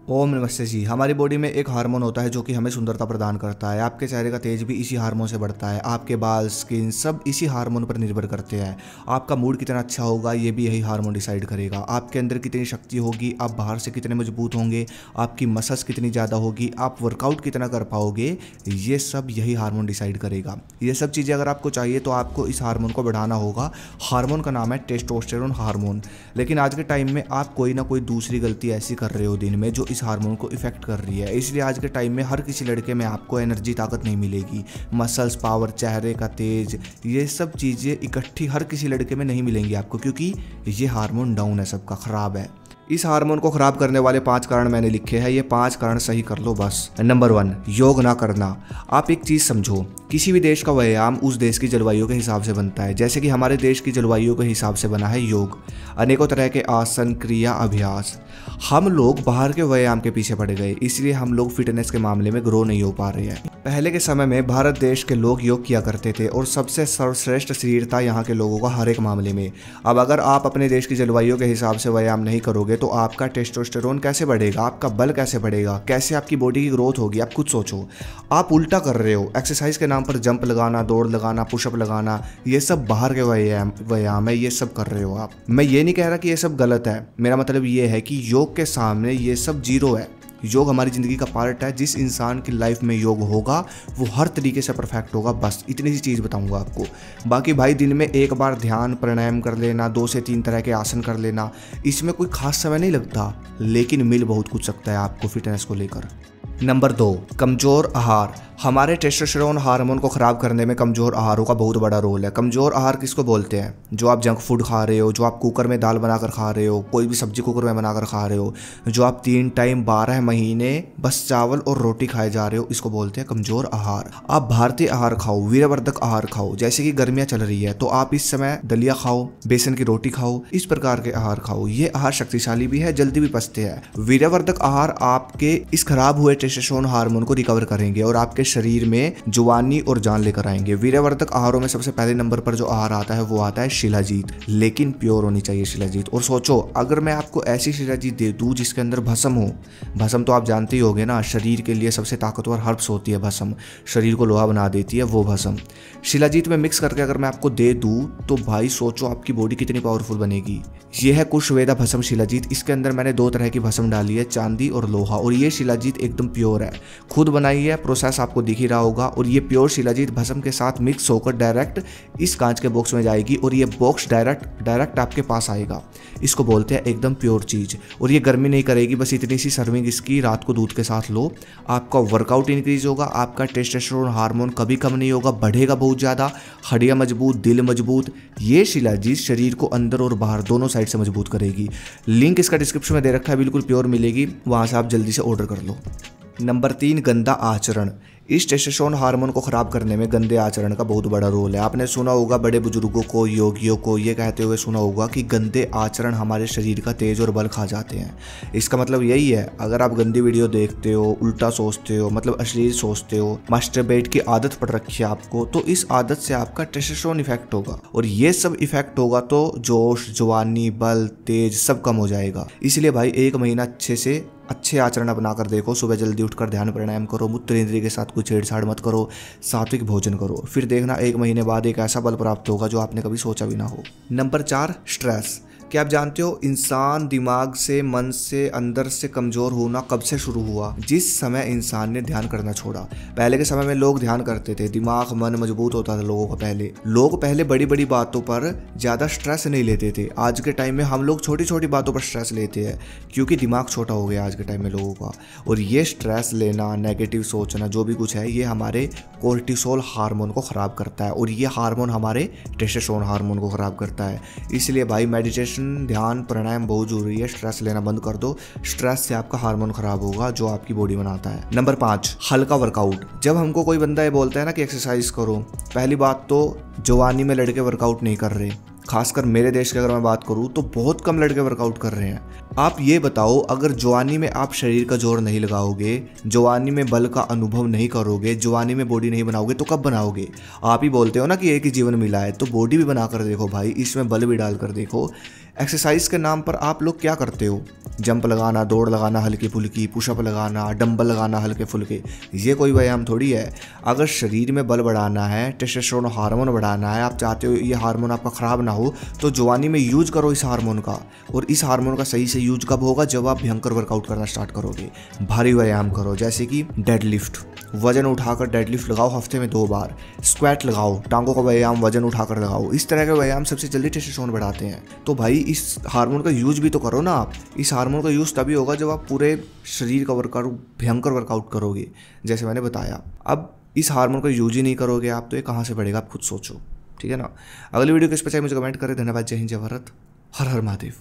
ओम नमस्ते जी। हमारी बॉडी में एक हार्मोन होता है जो कि हमें सुंदरता प्रदान करता है। आपके चेहरे का तेज भी इसी हार्मोन से बढ़ता है। आपके बाल, स्किन सब इसी हार्मोन पर निर्भर करते हैं। आपका मूड कितना अच्छा होगा ये भी यही हार्मोन डिसाइड करेगा। आपके अंदर कितनी शक्ति होगी, आप बाहर से कितने मजबूत होंगे, आपकी मसल्स कितनी ज़्यादा होगी, आप वर्कआउट कितना कर पाओगे, ये सब यही हार्मोन डिसाइड करेगा। ये सब चीज़ें अगर आपको चाहिए तो आपको इस हार्मोन को बढ़ाना होगा। हार्मोन का नाम है टेस्टोस्टेरोन हार्मोन। लेकिन आज के टाइम में आप कोई ना कोई दूसरी गलती ऐसी कर रहे हो दिन में जो इस हार्मोन को इफेक्ट कर रही है। इसलिए आज के टाइम में हर किसी लड़के में आपको एनर्जी, ताकत नहीं मिलेगी। मसल्स, पावर, चेहरे का तेज, ये सब चीज़ें इकट्ठी हर किसी लड़के में नहीं मिलेंगी आपको, क्योंकि ये हार्मोन डाउन है, सबका ख़राब है। इस हार्मोन को खराब करने वाले 5 कारण मैंने लिखे हैं। ये 5 कारण सही कर लो बस। नंबर 1, योग ना करना। आप एक चीज़ समझो, किसी भी देश का व्यायाम उस देश की जलवायु के हिसाब से बनता है। जैसे कि हमारे देश की जलवायु के हिसाब से बना है योग। अनेकों तरह के आसन, क्रिया, अभ्यास। हम लोग बाहर के व्यायाम के पीछे पड़ गए, इसलिए हम लोग फिटनेस के मामले में ग्रो नहीं हो पा रहे हैं। पहले के समय में भारत देश के लोग योग किया करते थे और सबसे सर्वश्रेष्ठ शरीर था यहाँ के लोगों का हर एक मामले में। अब अगर आप अपने देश की जलवायु के हिसाब से व्यायाम नहीं करोगे तो आपका टेस्टोस्टेरोन कैसे बढ़ेगा, आपका बल कैसे बढ़ेगा, कैसे आपकी बॉडी की ग्रोथ होगी, आप खुद सोचो। आप उल्टा कर रहे हो। एक्सरसाइज के नाम पर जंप लगाना, दौड़ लगाना, पुशअप लगाना, ये सब बाहर के व्यायाम है, ये सब कर रहे हो आप। मैं ये नहीं कह रहा कि ये सब गलत है, मेरा मतलब ये है कि योग के सामने ये सब जीरो है। योग हमारी ज़िंदगी का पार्ट है। जिस इंसान की लाइफ में योग होगा वो हर तरीके से परफेक्ट होगा। बस इतनी सी चीज़ बताऊंगा आपको। बाकी भाई दिन में एक बार ध्यान प्राणायाम कर लेना, 2 से 3 तरह के आसन कर लेना, इसमें कोई खास समय नहीं लगता, लेकिन मिल बहुत कुछ सकता है आपको फिटनेस को लेकर। नंबर 2, कमज़ोर आहार। हमारे टेस्टोस्टेरोन हार्मोन को ख़राब करने में कमज़ोर आहारों का बहुत बड़ा रोल है। कमज़ोर आहार किसको बोलते हैं? जो आप जंक फूड खा रहे हो, जो आप कुकर में दाल बनाकर खा रहे हो, कोई भी सब्जी कुकर में बनाकर खा रहे हो, जो आप 3 टाइम 12 महीने बस चावल और रोटी खाए जा रहे हो, इसको बोलते हैं कमज़ोर आहार। आप भारतीय आहार खाओ, वीर्यवर्धक आहार खाओ। जैसे कि गर्मियाँ चल रही है तो आप इस समय दलिया खाओ, बेसन की रोटी खाओ, इस प्रकार के आहार खाओ। ये आहार शक्तिशाली भी है, जल्दी भी पचते हैं। वीर्यवर्धक आहार आपके इस खराब हुए टेस्टोस्टेरोन हार्मोन को रिकवर करेंगे और आपके शरीर में जवानी और जान लेकर आएंगे। वीर्यवर्धक आहारों में सबसे पहले नंबर पर जो आहार आता है वो आता है शिलाजीत, लेकिन प्योर होनी चाहिए शिलाजीत। और सोचो, अगर मैं आपको ऐसी शिलाजीत दे दूं जिसके अंदर भस्म हो। भस्म तो आप जानते ही होंगे ना, शरीर के लिए सबसे ताकतवर हर्ब्स होती है भस्म, शरीर को लोहा बना देती है वो भस्म। शिलाजीत में मिक्स करके अगर मैं आपको दे दूं तो भाई सोचो आपकी बॉडी कितनी पावरफुल बनेगी। यह है कुशवेदा भस्म शिलाजीत। इसके अंदर मैंने 2 तरह की भस्म डाली है, चांदी और लोहा, और ये शिलाजीत एकदम प्योर है, खुद बनाई है, प्रोसेस आपको दिख ही रहा होगा। और ये प्योर शिलाजीत भस्म के साथ मिक्स होकर डायरेक्ट इस कांच के बॉक्स में जाएगी और ये बॉक्स डायरेक्ट आपके पास आएगा। इसको बोलते हैं एकदम प्योर चीज़। और ये गर्मी नहीं करेगी, बस इतनी सी सर्विंग इसकी रात को दूध के साथ लो। आपका वर्कआउट इंक्रीज होगा, आपका टेस्टोस्टेरोन हार्मोन कभी कम नहीं होगा, बढ़ेगा बहुत ज़्यादा। हड्डियाँ मजबूत, दिल मजबूत। ये शिलाजीत शरीर को अंदर और बाहर दोनों साइड से मजबूत करेगी। लिंक इसका डिस्क्रिप्शन में दे रखा है, बिल्कुल प्योर मिलेगी, वहाँ से आप जल्दी से ऑर्डर कर लो। नंबर 3, गंदा आचरण। इस टेस्टोस्टेरोन हार्मोन को ख़राब करने में गंदे आचरण का बहुत बड़ा रोल है। आपने सुना होगा, बड़े बुजुर्गों को, योगियों को ये कहते हुए सुना होगा कि गंदे आचरण हमारे शरीर का तेज और बल खा जाते हैं। इसका मतलब यही है, अगर आप गंदी वीडियो देखते हो, उल्टा सोचते हो, मतलब अश्लील सोचते हो, मास्टरबेट की आदत पड़ रखी है आपको, तो इस आदत से आपका टेस्टोस्टेरोन इफेक्ट होगा। और ये सब इफेक्ट होगा तो जोश, जवानी, बल, तेज सब कम हो जाएगा। इसलिए भाई 1 महीना अच्छे आचरण अपना कर देखो। सुबह जल्दी उठकर ध्यान प्राणायाम करो, मूत्र इंद्रिय के साथ कोई छेड़छाड़ मत करो, सात्विक भोजन करो, फिर देखना 1 महीने बाद एक ऐसा बल प्राप्त होगा जो आपने कभी सोचा भी ना हो। Number 4, stress. क्या आप जानते हो इंसान दिमाग से, मन से, अंदर से कमज़ोर होना कब से शुरू हुआ? जिस समय इंसान ने ध्यान करना छोड़ा। पहले के समय में लोग ध्यान करते थे, दिमाग मन मजबूत होता था लोगों का। लोग पहले बड़ी बड़ी बातों पर ज़्यादा स्ट्रेस नहीं लेते थे। आज के टाइम में हम लोग छोटी छोटी बातों पर स्ट्रेस लेते हैं, क्योंकि दिमाग छोटा हो गया आज के टाइम में लोगों का। और ये स्ट्रेस लेना, नेगेटिव सोचना, जो भी कुछ है, ये हमारे कोर्टिसोल हार्मोन को ख़राब करता है, और ये हार्मोन हमारे टेस्टोस्टेरोन हार्मोन को ख़राब करता है। इसलिए भाई मेडिटेशन, ध्यान, प्राणायाम बहुत जरूरी है। स्ट्रेस लेना बंद कर दो, स्ट्रेस से आपका हार्मोन खराब होगा जो आपकी बॉडी बनाता है। नंबर 5, हल्का वर्कआउट। जब हमको कोई बंदा ये बोलता है ना कि एक्सरसाइज करो, पहली बात तो जवानी में लड़के वर्कआउट नहीं कर रहे। खासकर मेरे देश की अगर मैं बात करूं तो बहुत कम लड़के वर्कआउट कर रहे हैं। आप ये बताओ, अगर जवानी में आप शरीर का जोर नहीं लगाओगे, जवानी में बल का अनुभव नहीं करोगे, जवानी में बॉडी नहीं बनाओगे, तो कब बनाओगे? आप ही बोलते हो ना कि एक ही जीवन मिला है, तो बॉडी भी बना कर देखो भाई, इसमें बल भी डाल कर देखो। एक्सरसाइज के नाम पर आप लोग क्या करते हो? जंप लगाना, दौड़ लगाना हल्की फुल्की, पुशअप लगाना, डंबल लगाना हल्के फुल्के, ये कोई व्यायाम थोड़ी है। अगर शरीर में बल बढ़ाना है, टेस्टोस्टेरोन हार्मोन बढ़ाना है, आप चाहते हो ये हार्मोन आपका ख़राब ना हो, तो जवानी में यूज करो इस हार्मोन का। और इस हार्मोन का सही से यूज कब होगा? जब आप भयंकर वर्कआउट करना स्टार्ट करोगे। भारी व्यायाम करो, जैसे कि डेडलिफ्ट, वजन उठाकर डेडलिफ्ट लगाओ हफ्ते में 2 बार। स्क्वाट लगाओ, टांगों का व्यायाम वजन उठाकर लगाओ। इस तरह के व्यायाम सबसे जल्दी टेस्टोस्टेरोन बढ़ाते हैं। तो भाई इस हार्मोन का यूज भी तो करो ना आप। इस हार्मोन का यूज तभी होगा जब आप पूरे शरीर का वर्कआउट, भयंकर वर्कआउट करोगे, जैसे मैंने बताया। अब इस हार्मोन का यूज ही नहीं करोगे आप, तो ये कहाँ से बढ़ेगा? आप खुद सोचो, ठीक है ना। अगली वीडियो किस पे चाहिए मुझे कमेंट करें। धन्यवाद। जय हिंद, जय भारत, हर हर महादेव।